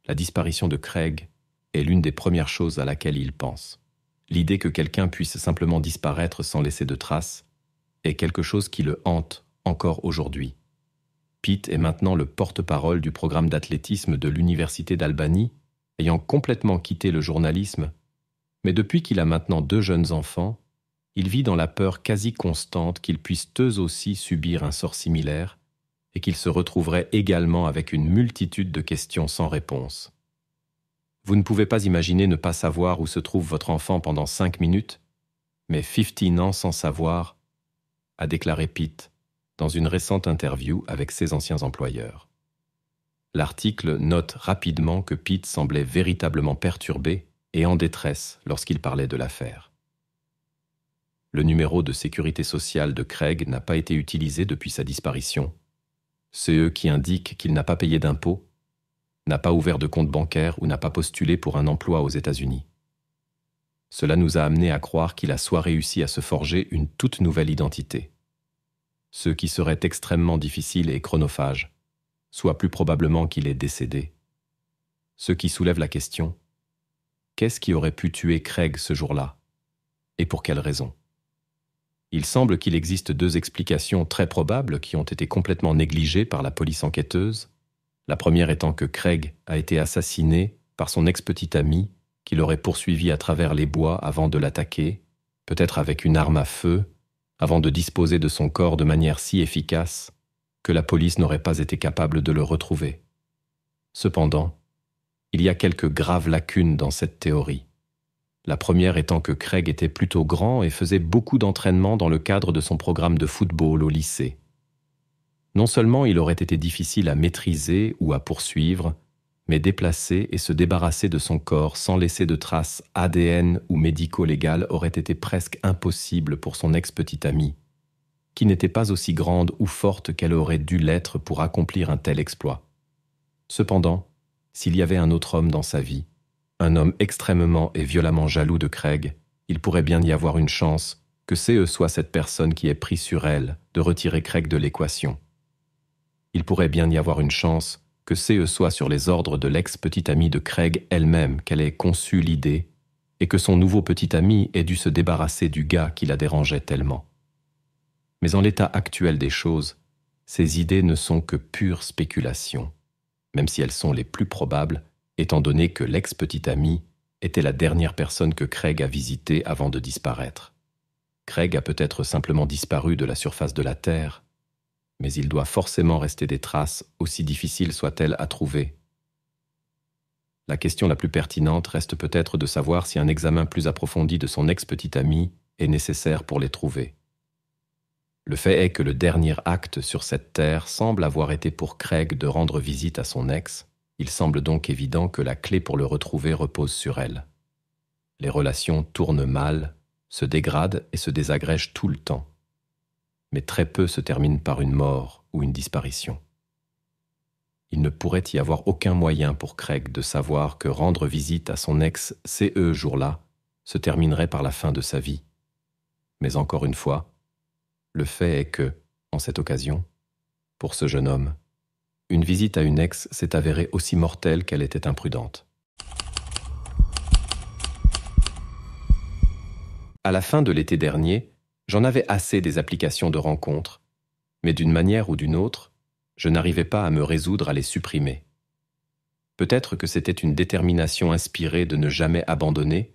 la disparition de Craig est l'une des premières choses à laquelle il pense. L'idée que quelqu'un puisse simplement disparaître sans laisser de traces est quelque chose qui le hante encore aujourd'hui. Pete est maintenant le porte-parole du programme d'athlétisme de l'Université d'Albany, ayant complètement quitté le journalisme, mais depuis qu'il a maintenant 2 jeunes enfants, il vit dans la peur quasi constante qu'ils puissent eux aussi subir un sort similaire et qu'ils se retrouveraient également avec une multitude de questions sans réponse. Vous ne pouvez pas imaginer ne pas savoir où se trouve votre enfant pendant 5 minutes, mais 15 ans sans savoir, a déclaré Pete dans une récente interview avec ses anciens employeurs. L'article note rapidement que Pete semblait véritablement perturbé et en détresse lorsqu'il parlait de l'affaire. Le numéro de sécurité sociale de Craig n'a pas été utilisé depuis sa disparition. CE qui indique qu'il n'a pas payé d'impôts, n'a pas ouvert de compte bancaire ou n'a pas postulé pour un emploi aux États-Unis. Cela nous a amené à croire qu'il a soit réussi à se forger une toute nouvelle identité, ce qui serait extrêmement difficile et chronophage, soit plus probablement qu'il est décédé. Ce qui soulève la question, qu'est-ce qui aurait pu tuer Craig ce jour-là? Et pour quelle raison? Il semble qu'il existe 2 explications très probables qui ont été complètement négligées par la police enquêteuse. La première étant que Craig a été assassiné par son ex-petit ami qui l'aurait poursuivi à travers les bois avant de l'attaquer, peut-être avec une arme à feu, avant de disposer de son corps de manière si efficace que la police n'aurait pas été capable de le retrouver. Cependant, il y a quelques graves lacunes dans cette théorie. La première étant que Craig était plutôt grand et faisait beaucoup d'entraînement dans le cadre de son programme de football au lycée. Non seulement il aurait été difficile à maîtriser ou à poursuivre, mais déplacer et se débarrasser de son corps sans laisser de traces ADN ou médico-légales aurait été presque impossible pour son ex-petite amie, qui n'était pas aussi grande ou forte qu'elle aurait dû l'être pour accomplir un tel exploit. Cependant, s'il y avait un autre homme dans sa vie, un homme extrêmement et violemment jaloux de Craig, il pourrait bien y avoir une chance que CE soit cette personne qui ait pris sur elle de retirer Craig de l'équation. Il pourrait bien y avoir une chance que CE soit sur les ordres de l'ex-petite amie de Craig elle-même qu'elle ait conçu l'idée et que son nouveau petit ami ait dû se débarrasser du gars qui la dérangeait tellement. Mais en l'état actuel des choses, ces idées ne sont que pure spéculation, même si elles sont les plus probables, étant donné que l'ex-petite amie était la dernière personne que Craig a visitée avant de disparaître. Craig a peut-être simplement disparu de la surface de la Terre, mais il doit forcément rester des traces, aussi difficiles soient-elles à trouver. La question la plus pertinente reste peut-être de savoir si un examen plus approfondi de son ex-petite amie est nécessaire pour les trouver. Le fait est que le dernier acte sur cette terre semble avoir été pour Craig de rendre visite à son ex. Il semble donc évident que la clé pour le retrouver repose sur elle. Les relations tournent mal, se dégradent et se désagrègent tout le temps. Mais très peu se terminent par une mort ou une disparition. Il ne pourrait y avoir aucun moyen pour Craig de savoir que rendre visite à son ex CE jour-là se terminerait par la fin de sa vie. Mais encore une fois, le fait est que, en cette occasion, pour ce jeune homme, une visite à une ex s'est avérée aussi mortelle qu'elle était imprudente. À la fin de l'été dernier, j'en avais assez des applications de rencontres, mais d'une manière ou d'une autre, je n'arrivais pas à me résoudre à les supprimer. Peut-être que c'était une détermination inspirée de ne jamais abandonner,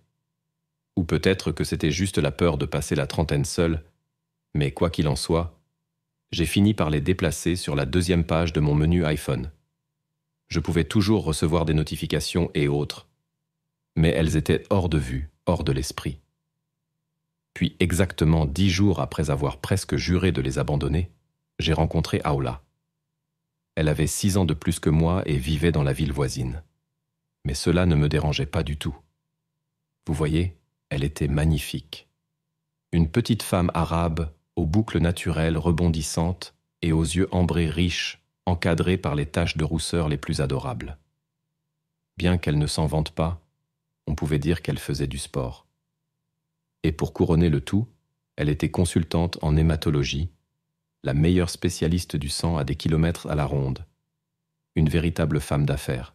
ou peut-être que c'était juste la peur de passer la trentaine seule, mais quoi qu'il en soit, j'ai fini par les déplacer sur la deuxième page de mon menu iPhone. Je pouvais toujours recevoir des notifications et autres, mais elles étaient hors de vue, hors de l'esprit. Puis exactement 10 jours après avoir presque juré de les abandonner, j'ai rencontré Aula. Elle avait 6 ans de plus que moi et vivait dans la ville voisine. Mais cela ne me dérangeait pas du tout. Vous voyez, elle était magnifique. Une petite femme arabe aux boucles naturelles rebondissantes et aux yeux ambrés riches, encadrés par les taches de rousseur les plus adorables. Bien qu'elle ne s'en vante pas, on pouvait dire qu'elle faisait du sport. Et pour couronner le tout, elle était consultante en hématologie, la meilleure spécialiste du sang à des kilomètres à la ronde. Une véritable femme d'affaires.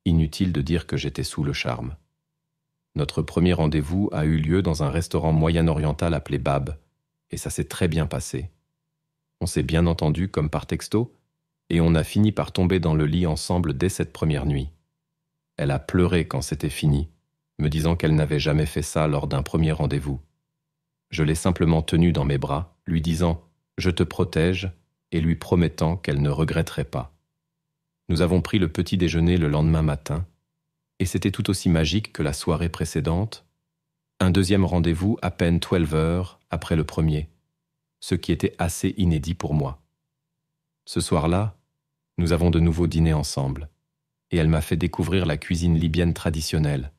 Inutile de dire que j'étais sous le charme. Notre premier rendez-vous a eu lieu dans un restaurant moyen-oriental appelé Bab, et ça s'est très bien passé. On s'est bien entendu comme par texto, et on a fini par tomber dans le lit ensemble dès cette première nuit. Elle a pleuré quand c'était fini, me disant qu'elle n'avait jamais fait ça lors d'un premier rendez-vous. Je l'ai simplement tenue dans mes bras, lui disant « Je te protège » et lui promettant qu'elle ne regretterait pas. Nous avons pris le petit déjeuner le lendemain matin, et c'était tout aussi magique que la soirée précédente. Un deuxième rendez-vous à peine 12 heures après le premier, ce qui était assez inédit pour moi. Ce soir-là, nous avons de nouveau dîné ensemble, et elle m'a fait découvrir la cuisine libyenne traditionnelle,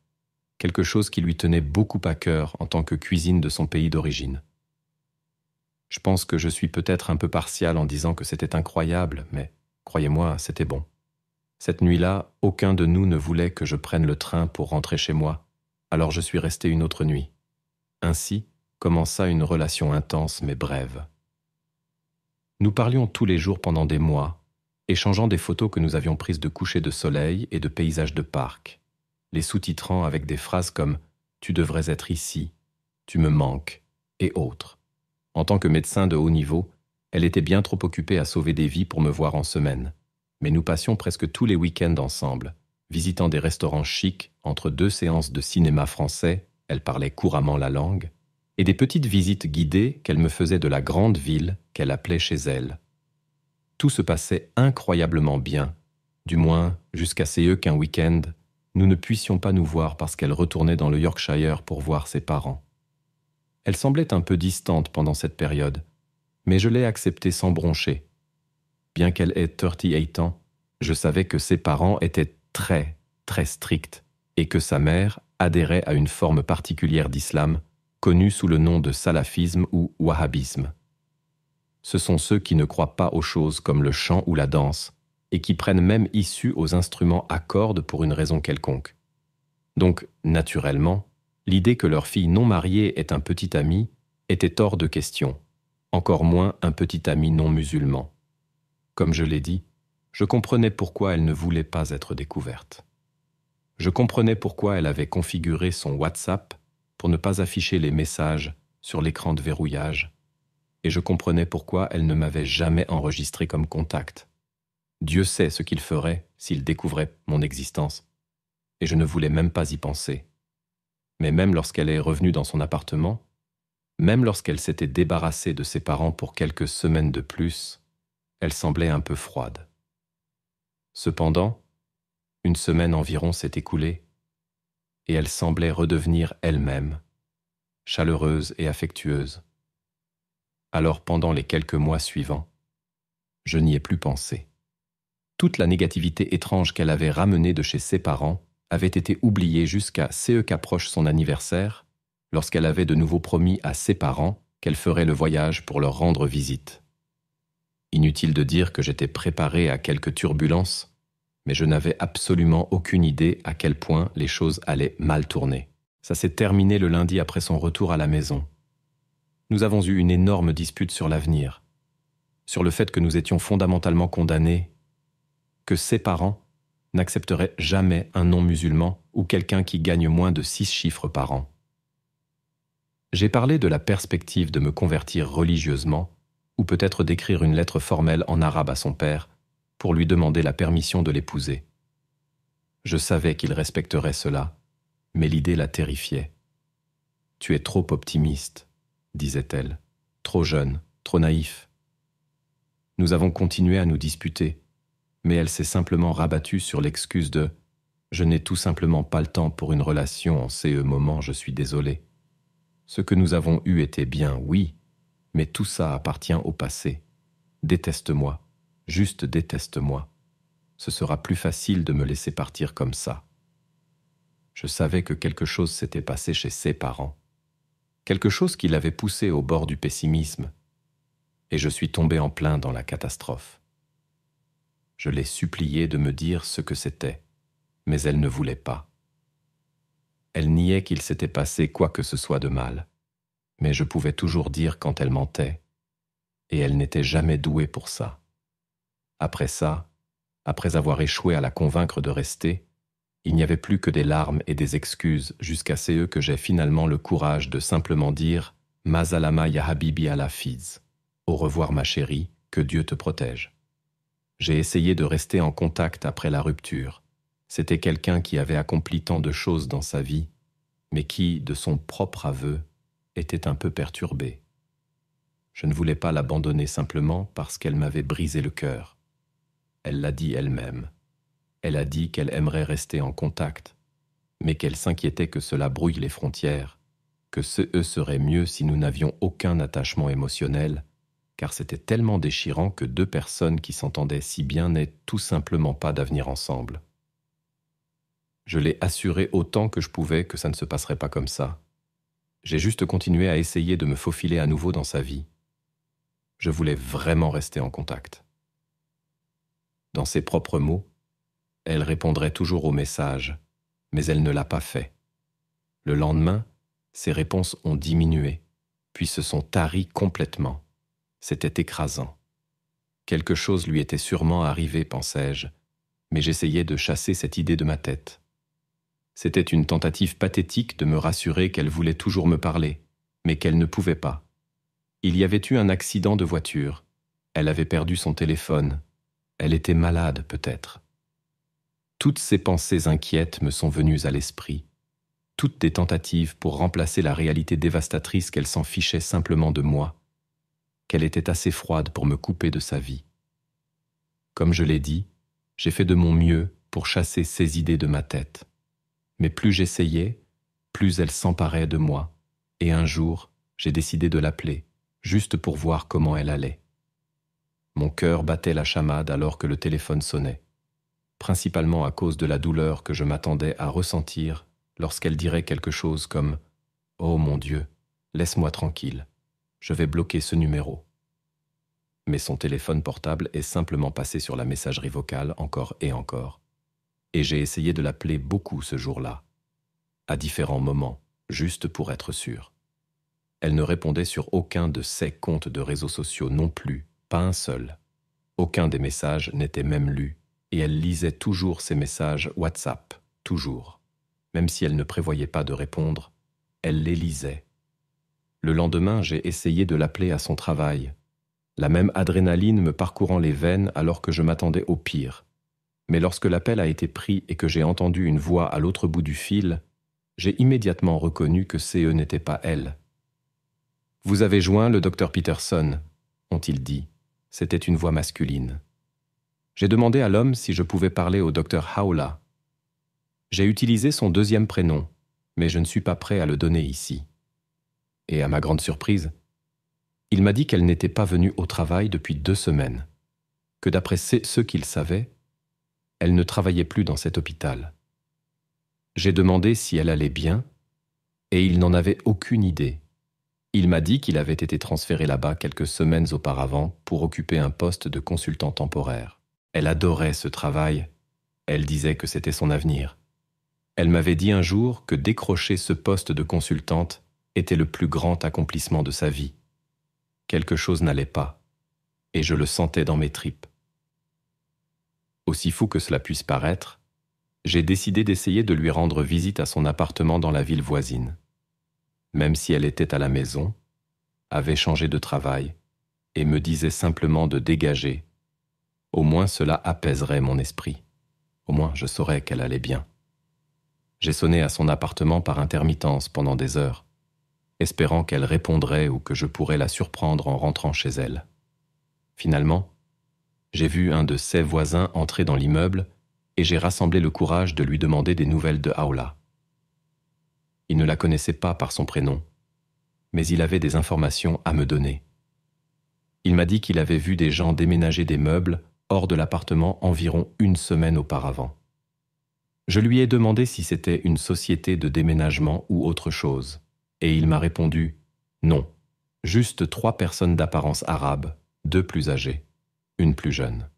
quelque chose qui lui tenait beaucoup à cœur en tant que cuisine de son pays d'origine. Je pense que je suis peut-être un peu partial en disant que c'était incroyable, mais croyez-moi, c'était bon. Cette nuit-là, aucun de nous ne voulait que je prenne le train pour rentrer chez moi, alors je suis resté une autre nuit. Ainsi commença une relation intense mais brève. Nous parlions tous les jours pendant des mois, échangeant des photos que nous avions prises de couchers de soleil et de paysages de parc, les sous-titrant avec des phrases comme « Tu devrais être ici »,« Tu me manques » et autres. En tant que médecin de haut niveau, elle était bien trop occupée à sauver des vies pour me voir en semaine. Mais nous passions presque tous les week-ends ensemble, visitant des restaurants chics entre 2 séances de cinéma français, elle parlait couramment la langue, et des petites visites guidées qu'elle me faisait de la grande ville qu'elle appelait chez elle. Tout se passait incroyablement bien, du moins jusqu'à ce qu'un week-end, nous ne puissions pas nous voir parce qu'elle retournait dans le Yorkshire pour voir ses parents. Elle semblait un peu distante pendant cette période, mais je l'ai acceptée sans broncher. Bien qu'elle ait 38 ans, Je savais que ses parents étaient très, très stricts et que sa mère adhérait à une forme particulière d'islam, connue sous le nom de salafisme ou wahhabisme. Ce sont ceux qui ne croient pas aux choses comme le chant ou la danse et qui prennent même issue aux instruments à cordes pour une raison quelconque. Donc, naturellement, l'idée que leur fille non mariée ait un petit ami était hors de question, encore moins un petit ami non musulman. Comme je l'ai dit, je comprenais pourquoi elle ne voulait pas être découverte. Je comprenais pourquoi elle avait configuré son WhatsApp pour ne pas afficher les messages sur l'écran de verrouillage, et je comprenais pourquoi elle ne m'avait jamais enregistré comme contact. Dieu sait ce qu'il ferait s'il découvrait mon existence, et je ne voulais même pas y penser. Mais même lorsqu'elle est revenue dans son appartement, même lorsqu'elle s'était débarrassée de ses parents pour quelques semaines de plus, elle semblait un peu froide. Cependant, une semaine environ s'est écoulée, et elle semblait redevenir elle-même, chaleureuse et affectueuse. Alors pendant les quelques mois suivants, je n'y ai plus pensé. Toute la négativité étrange qu'elle avait ramenée de chez ses parents avait été oubliée jusqu'à ce qu'approche son anniversaire, lorsqu'elle avait de nouveau promis à ses parents qu'elle ferait le voyage pour leur rendre visite. Inutile de dire que j'étais préparé à quelques turbulences, mais je n'avais absolument aucune idée à quel point les choses allaient mal tourner. Ça s'est terminé le lundi après son retour à la maison. Nous avons eu une énorme dispute sur l'avenir, sur le fait que nous étions fondamentalement condamnés, que ses parents n'accepteraient jamais un non-musulman ou quelqu'un qui gagne moins de 6 chiffres par an. J'ai parlé de la perspective de me convertir religieusement, ou peut-être d'écrire une lettre formelle en arabe à son père pour lui demander la permission de l'épouser. Je savais qu'il respecterait cela, mais l'idée la terrifiait. « Tu es trop optimiste », disait-elle, « trop jeune, trop naïf. » Nous avons continué à nous disputer, mais elle s'est simplement rabattue sur l'excuse de « Je n'ai tout simplement pas le temps pour une relation en ces moments, je suis désolé. » Ce que nous avons eu était bien, oui, mais tout ça appartient au passé. Déteste-moi, juste déteste-moi. Ce sera plus facile de me laisser partir comme ça. Je savais que quelque chose s'était passé chez ses parents, quelque chose qui l'avait poussé au bord du pessimisme, et je suis tombé en plein dans la catastrophe. Je l'ai suppliée de me dire ce que c'était, mais elle ne voulait pas. Elle niait qu'il s'était passé quoi que ce soit de mal, mais je pouvais toujours dire quand elle mentait, et elle n'était jamais douée pour ça. Après ça, après avoir échoué à la convaincre de rester, il n'y avait plus que des larmes et des excuses jusqu'à ce que j'ai finalement le courage de simplement dire « Mazalama ya habibi ala fiz »« Au revoir ma chérie, que Dieu te protège ». J'ai essayé de rester en contact après la rupture. C'était quelqu'un qui avait accompli tant de choses dans sa vie, mais qui, de son propre aveu, était un peu perturbé. Je ne voulais pas l'abandonner simplement parce qu'elle m'avait brisé le cœur. Elle l'a dit elle-même. Elle a dit qu'elle aimerait rester en contact, mais qu'elle s'inquiétait que cela brouille les frontières, que serait mieux si nous n'avions aucun attachement émotionnel, car c'était tellement déchirant que 2 personnes qui s'entendaient si bien n'aient tout simplement pas d'avenir ensemble. Je l'ai assuré autant que je pouvais que ça ne se passerait pas comme ça. J'ai juste continué à essayer de me faufiler à nouveau dans sa vie. Je voulais vraiment rester en contact. Dans ses propres mots, elle répondrait toujours aux messages, mais elle ne l'a pas fait. Le lendemain, ses réponses ont diminué, puis se sont taries complètement. C'était écrasant. Quelque chose lui était sûrement arrivé, pensais-je, mais j'essayais de chasser cette idée de ma tête. C'était une tentative pathétique de me rassurer qu'elle voulait toujours me parler, mais qu'elle ne pouvait pas. Il y avait eu un accident de voiture. Elle avait perdu son téléphone. Elle était malade, peut-être. Toutes ces pensées inquiètes me sont venues à l'esprit. Toutes des tentatives pour remplacer la réalité dévastatrice qu'elle s'en fichait simplement de moi, qu'elle était assez froide pour me couper de sa vie. Comme je l'ai dit, j'ai fait de mon mieux pour chasser ces idées de ma tête. Mais plus j'essayais, plus elle s'emparait de moi, et un jour, j'ai décidé de l'appeler, juste pour voir comment elle allait. Mon cœur battait la chamade alors que le téléphone sonnait. principalement à cause de la douleur que je m'attendais à ressentir lorsqu'elle dirait quelque chose comme « Oh mon Dieu, laisse-moi tranquille, je vais bloquer ce numéro ». Mais son téléphone portable est simplement passé sur la messagerie vocale encore et encore. Et j'ai essayé de l'appeler beaucoup ce jour-là, à différents moments, juste pour être sûr. Elle ne répondait sur aucun de ses comptes de réseaux sociaux non plus, pas un seul. Aucun des messages n'était même lu, et elle lisait toujours ses messages WhatsApp, toujours. Même si elle ne prévoyait pas de répondre, elle les lisait. Le lendemain, j'ai essayé de l'appeler à son travail, la même adrénaline me parcourant les veines alors que je m'attendais au pire. Mais lorsque l'appel a été pris et que j'ai entendu une voix à l'autre bout du fil, j'ai immédiatement reconnu que CE n'était pas elle. « Vous avez joint le docteur Peterson », ont-ils dit. C'était une voix masculine. J'ai demandé à l'homme si je pouvais parler au docteur Howla. J'ai utilisé son deuxième prénom, mais je ne suis pas prêt à le donner ici. Et à ma grande surprise, il m'a dit qu'elle n'était pas venue au travail depuis 2 semaines, que d'après ce qu'il savait, elle ne travaillait plus dans cet hôpital. J'ai demandé si elle allait bien, et il n'en avait aucune idée. Il m'a dit qu'il avait été transféré là-bas quelques semaines auparavant pour occuper un poste de consultant temporaire. Elle adorait ce travail, elle disait que c'était son avenir. Elle m'avait dit un jour que décrocher ce poste de consultante était le plus grand accomplissement de sa vie. Quelque chose n'allait pas, et je le sentais dans mes tripes. Aussi fou que cela puisse paraître, j'ai décidé d'essayer de lui rendre visite à son appartement dans la ville voisine. Même si elle était à la maison, avait changé de travail, et me disait simplement de dégager, au moins cela apaiserait mon esprit. Au moins je saurais qu'elle allait bien. J'ai sonné à son appartement par intermittence pendant des heures, espérant qu'elle répondrait ou que je pourrais la surprendre en rentrant chez elle. Finalement, j'ai vu un de ses voisins entrer dans l'immeuble et j'ai rassemblé le courage de lui demander des nouvelles de Howla. Il ne la connaissait pas par son prénom, mais il avait des informations à me donner. Il m'a dit qu'il avait vu des gens déménager des meubles hors de l'appartement environ 1 semaine auparavant. Je lui ai demandé si c'était une société de déménagement ou autre chose, et il m'a répondu « Non, juste 3 personnes d'apparence arabe, 2 plus âgées, 1 plus jeune ».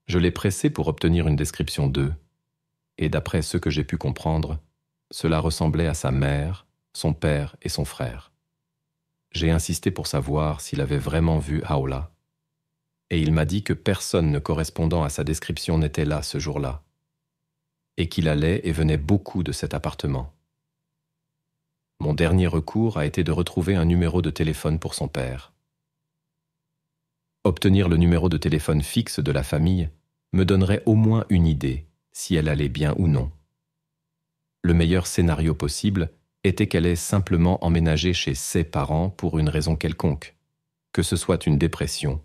Je l'ai pressé pour obtenir une description d'eux, et d'après ce que j'ai pu comprendre, cela ressemblait à sa mère, son père et son frère. J'ai insisté pour savoir s'il avait vraiment vu Howla, et il m'a dit que personne ne correspondant à sa description n'était là ce jour-là, et qu'il allait et venait beaucoup de cet appartement. Mon dernier recours a été de retrouver un numéro de téléphone pour son père. Obtenir le numéro de téléphone fixe de la famille me donnerait au moins une idée si elle allait bien ou non. Le meilleur scénario possible était qu'elle ait simplement emménagé chez ses parents pour une raison quelconque, que ce soit une dépression,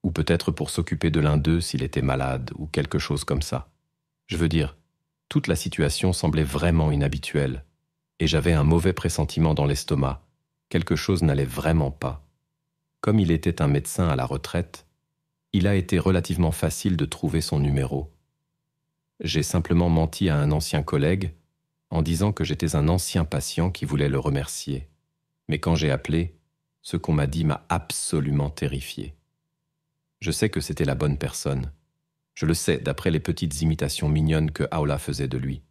ou peut-être pour s'occuper de l'un d'eux s'il était malade ou quelque chose comme ça. Je veux dire, toute la situation semblait vraiment inhabituelle, et j'avais un mauvais pressentiment dans l'estomac. Quelque chose n'allait vraiment pas. Comme il était un médecin à la retraite, il a été relativement facile de trouver son numéro. J'ai simplement menti à un ancien collègue en disant que j'étais un ancien patient qui voulait le remercier. Mais quand j'ai appelé, ce qu'on m'a dit m'a absolument terrifié. Je sais que c'était la bonne personne. Je le sais d'après les petites imitations mignonnes que Howla faisait de lui.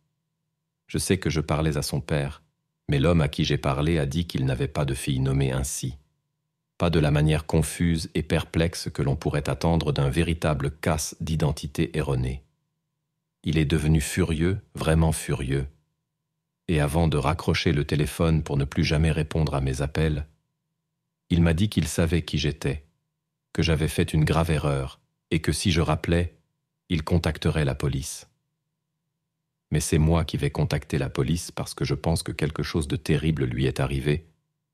Je sais que je parlais à son père, mais l'homme à qui j'ai parlé a dit qu'il n'avait pas de fille nommée ainsi. Pas de la manière confuse et perplexe que l'on pourrait attendre d'un véritable casse d'identité erronée. Il est devenu furieux, vraiment furieux. Et avant de raccrocher le téléphone pour ne plus jamais répondre à mes appels, il m'a dit qu'il savait qui j'étais, que j'avais fait une grave erreur et que si je rappelais, il contacterait la police. Mais c'est moi qui vais contacter la police parce que je pense que quelque chose de terrible lui est arrivé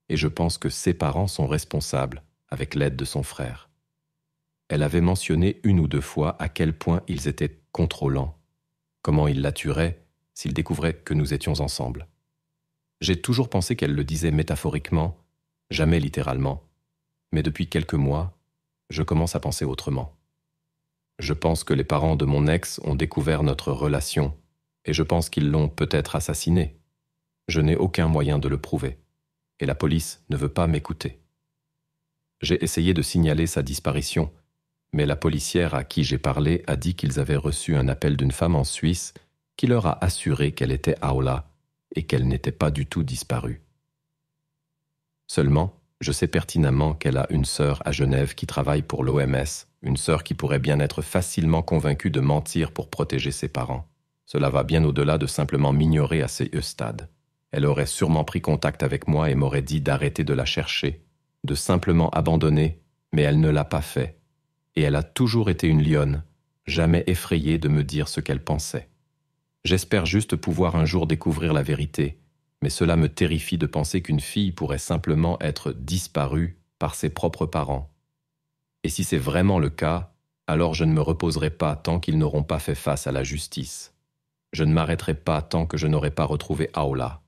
et je pense que ses parents sont responsables avec l'aide de son frère. Elle avait mentionné 1 ou 2 fois à quel point ils étaient contrôlants, comment ils la tueraient s'ils découvraient que nous étions ensemble. J'ai toujours pensé qu'elle le disait métaphoriquement, jamais littéralement, mais depuis quelques mois, je commence à penser autrement. Je pense que les parents de mon ex ont découvert notre relation, et je pense qu'ils l'ont peut-être assassiné. Je n'ai aucun moyen de le prouver, et la police ne veut pas m'écouter. J'ai essayé de signaler sa disparition, mais la policière à qui j'ai parlé a dit qu'ils avaient reçu un appel d'une femme en Suisse qui leur a assuré qu'elle était Aola et qu'elle n'était pas du tout disparue. Seulement, je sais pertinemment qu'elle a une sœur à Genève qui travaille pour l'OMS, une sœur qui pourrait bien être facilement convaincue de mentir pour protéger ses parents. Cela va bien au-delà de simplement m'ignorer à ce stade. Elle aurait sûrement pris contact avec moi et m'aurait dit d'arrêter de la chercher, de simplement abandonner, mais elle ne l'a pas fait. Et elle a toujours été une lionne, jamais effrayée de me dire ce qu'elle pensait. J'espère juste pouvoir un jour découvrir la vérité, mais cela me terrifie de penser qu'une fille pourrait simplement être disparue par ses propres parents. Et si c'est vraiment le cas, alors je ne me reposerai pas tant qu'ils n'auront pas fait face à la justice. Je ne m'arrêterai pas tant que je n'aurai pas retrouvé Aola.